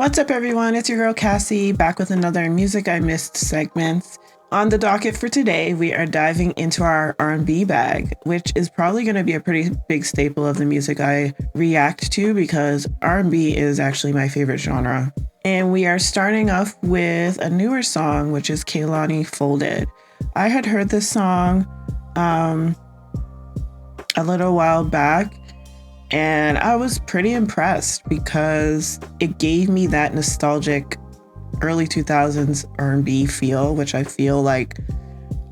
What's up, everyone? It's your girl Kassy, back with another Music I Missed segment. On the docket for today, we are diving into our R&B bag, which is probably going to be a pretty big staple of the music I react to because R&B is actually my favorite genre. And we are starting off with a newer song, which is Kehlani Folded. I had heard this song a little while back, and I was pretty impressed because it gave me that nostalgic early 2000s R&B feel, which I feel like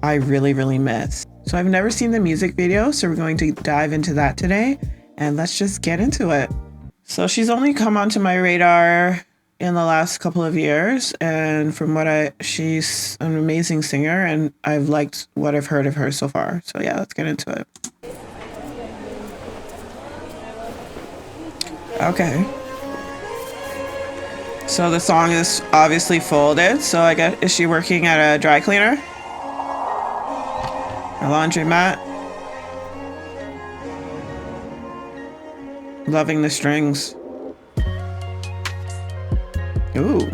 I really, really miss. So I've never seen the music video, so we're going to dive into that today, and let's just get into it. So she's only come onto my radar in the last couple of years, and she's an amazing singer, and I've liked what I've heard of her so far. So yeah, let's get into it. Okay. So the song is obviously folded. So I guess, is she working at a dry cleaner? A laundromat? Loving the strings. Ooh.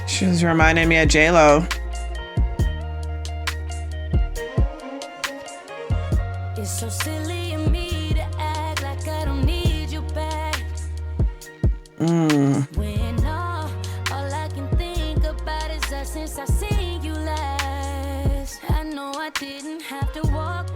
She's reminding me of J-Lo. It's so silly of me to act like I don't need you back. When all I can think about is that since I seen you last. I know I didn't have to walk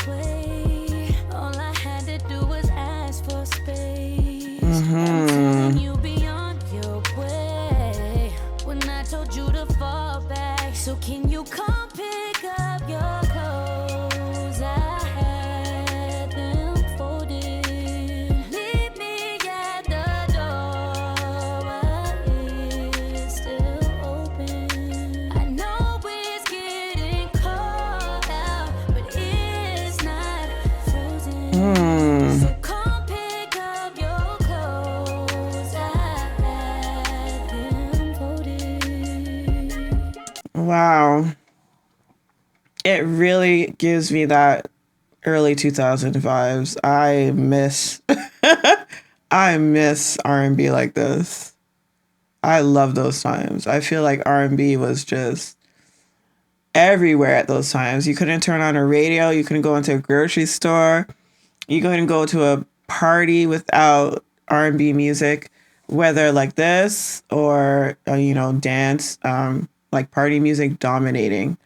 away. All I had to do was ask for space. I'm telling you be on your way. When I told you to fall back, so can you come pick up your clothes? I had them folded. Leave me at the door, but it's still open. I know it's getting cold out, but it's not frozen. So come pick up your clothes. I had them folded. Wow. It really gives me that early 2000 vibes. I miss R&B like this. I love those times. I feel like R&B was just everywhere at those times. You couldn't turn on a radio, you couldn't go into a grocery store, you couldn't go to a party without R&B music, whether like this or dance, like party music dominating.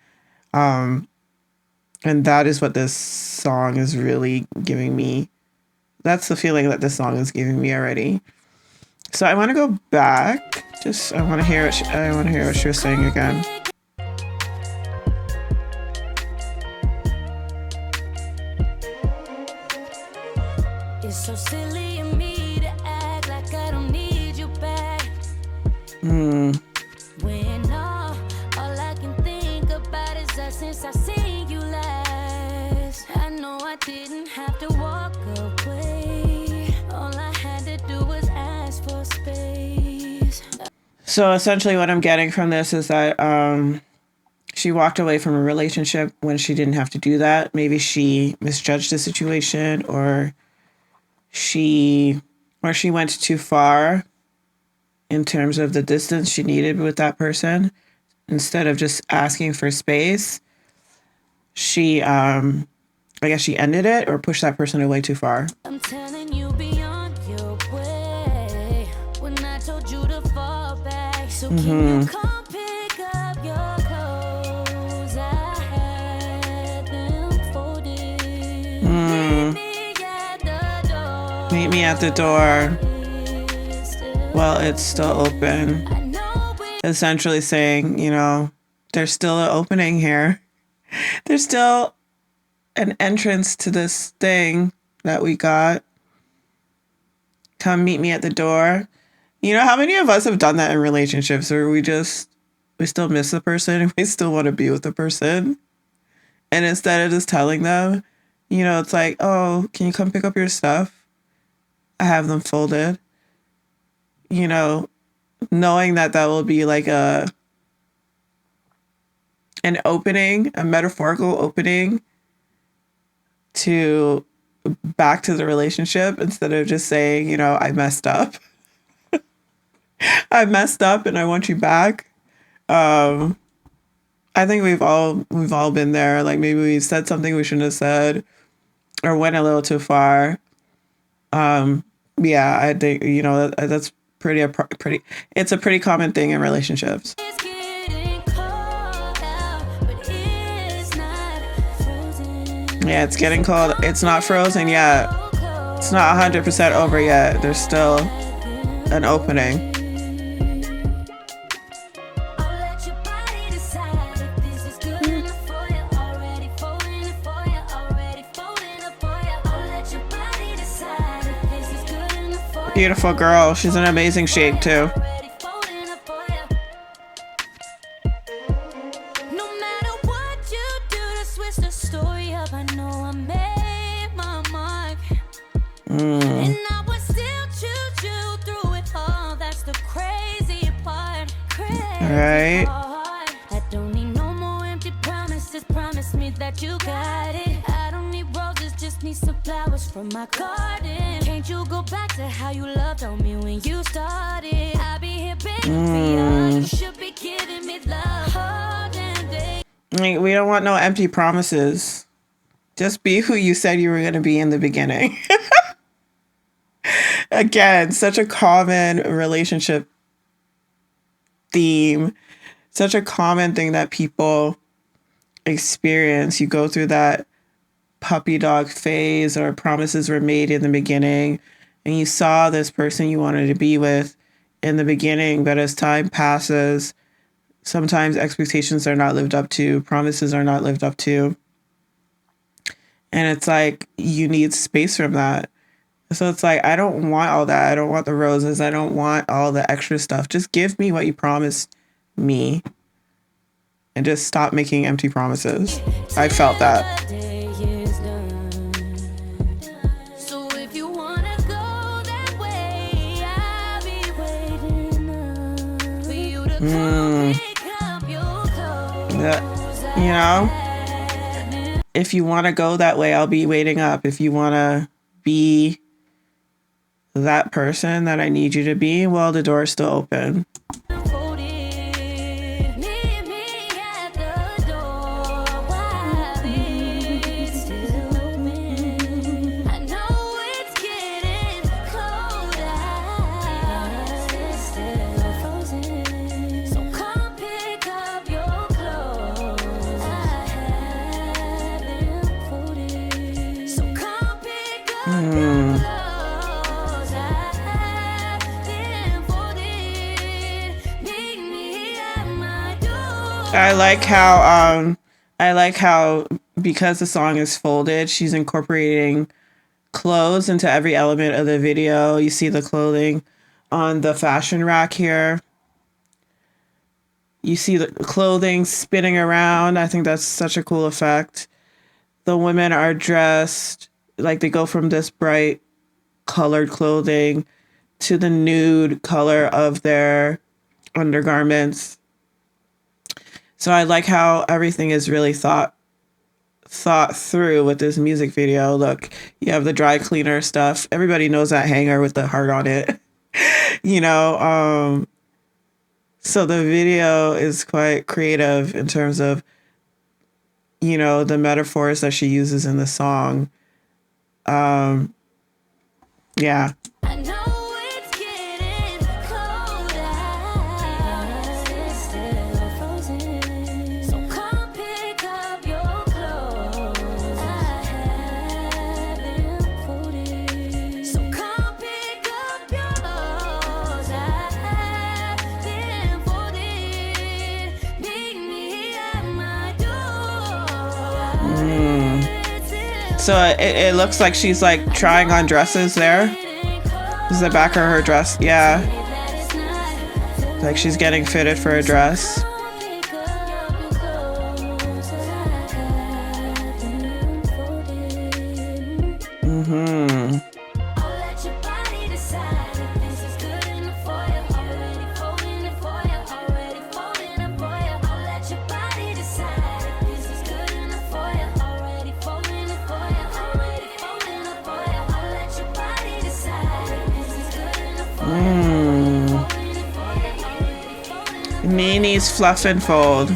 And that is what this song is really giving me. That's the feeling that this song is giving me already. So I want to go back. I want to hear what she was saying again. It's so silly of me to act like I don't need you back. When all I can think about is that since I seen you last. I know I didn't have to walk away. All I had to do was ask for space. So essentially what I'm getting from this is that she walked away from a relationship when she didn't have to do that. Maybe she misjudged the situation, or she went too far in terms of the distance she needed with that person. Instead of just asking for space, she I guess she ended it or pushed that person away too far. I'm telling you be on your way. When I told you to fall back, so can you come pick up your clothes? I had them folded. Meet me at the door. Well, it's still open. Essentially saying, there's still an opening here. There's still an entrance to this thing that we got. Come meet me at the door. How many of us have done that in relationships where we still miss the person and we still want to be with the person? And instead of just telling them, it's like, oh, can you come pick up your stuff? I have them folded. Knowing that will be like an opening, a metaphorical opening to back to the relationship instead of just saying, you know, I messed up. I messed up and I want you back. I think we've all been there. Like maybe we said something we shouldn't have said or went a little too far. Yeah, I think, you know, that's pretty it's a pretty common thing in relationships. It's getting cold out, but it's not frozen. Yeah, it's getting cold. It's not frozen yet. It's not 100% over yet. There's still an opening. I'll let your body decide if this is good enough for you. Already folding it for you. Already folding it for you. I'll let your body decide if this is good enough for you. Beautiful girl. She's in amazing shape too. Already folding it for you. No matter what you do to switch the story up, I know I made my mark. And I would still choose you through it all. That's the crazy part. Crazy Right. part. I don't need no more empty promises. Promise me that you got it. I don't need roses, just need some flowers from my garden. Can't you go back to how you loved on me when you started? I'll be here begging for you. You should be giving me love all damn day. Like, we don't want no empty promises. Just be who you said you were going to be in the beginning. Again, such a common relationship theme, such a common thing that people experience. You go through that puppy dog phase, or promises were made in the beginning, and you saw this person you wanted to be with in the beginning, but as time passes, sometimes expectations are not lived up to, promises are not lived up to. And it's like you need space from that. So it's like, I don't want all that. I don't want the roses. I don't want all the extra stuff. Just give me what you promised me and just stop making empty promises. I felt that. The day is done. So if you wanna go that way, I'll be waiting up for you to come pick up your clothes. You know, if you want to go that way, I'll be waiting up. If you want to be that person that I need you to be, well, the door's still open. Folded. Meet me at the door while it's still open. I know it's getting cold out, it's still frozen. So come pick up your clothes. I have them folded. So come pick up your clothes. I have them folded. Meet me at my door. I like how because the song is folded, she's incorporating clothes into every element of the video. You see the clothing on the fashion rack here. You see the clothing spinning around. I think that's such a cool effect. The women are dressed like they go from this bright colored clothing to the nude color of their undergarments. So I like how everything is really thought through with this music video. Look, you have the dry cleaner stuff. Everybody knows that hanger with the heart on it. You know, so the video is quite creative in terms of, you know, the metaphors that she uses in the song. Yeah. I know it's getting cold out, it's still frozen. So come pick up your clothes. I have them folded. So come pick up your clothes. I have them folded. Meet me at my door. So it looks like she's like trying on dresses there. This is the back of her dress. Yeah. Like she's getting fitted for a dress. I'll let your body decide if this is good enough for you. Already folding it for you. Already folding it for you. I'll let your body decide if this is good enough for you. Already folding it for you. Already folding it Nini's Fluff and Fold.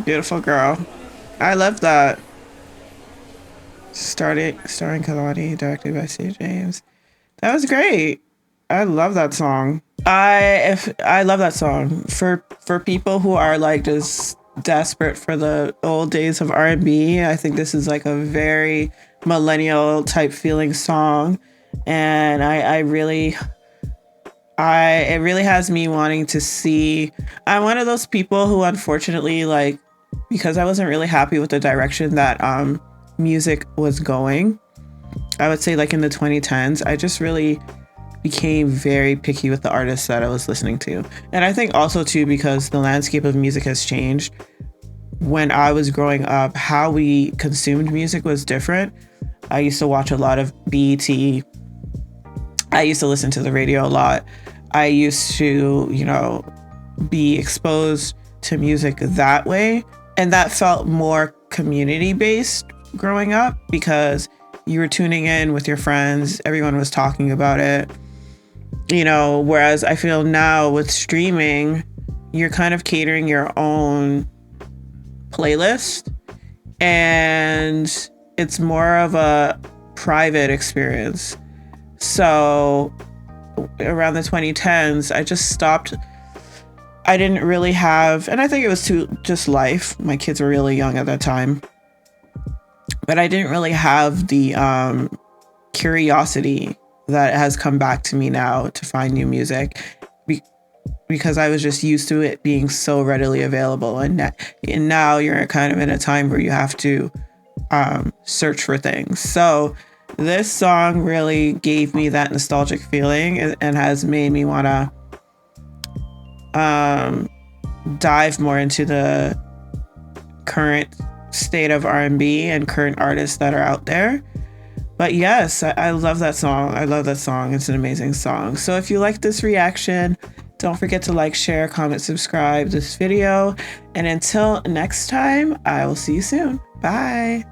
Beautiful girl. I love that. Starring Kehlani, directed by C. James. That was great. I love that song. I love that song for people who are like just desperate for the old days of R&B. I think this is like a very millennial type feeling song, and it really has me wanting to see. I'm one of those people who unfortunately, like, because I wasn't really happy with the direction that music was going, I would say like in the 2010s, I just really became very picky with the artists that I was listening to. And I think also too, because the landscape of music has changed. When I was growing up, how we consumed music was different. I used to watch a lot of BET. I used to listen to the radio a lot. I used to, be exposed to music that way. And that felt more community based growing up, because you were tuning in with your friends. Everyone was talking about it. Whereas I feel now with streaming, you're kind of catering your own playlist, and it's more of a private experience. So around the 2010s, I just stopped. I didn't really have, and I think it was just life. My kids were really young at that time, but I didn't really have the curiosity that has come back to me now to find new music, because I was just used to it being so readily available. And now you're kind of in a time where you have to search for things. So this song really gave me that nostalgic feeling and has made me want to dive more into the current state of R&B and current artists that are out there. But yes, I love that song. I love that song. It's an amazing song. So if you like this reaction, don't forget to like, share, comment, subscribe this video. And until next time, I will see you soon. Bye.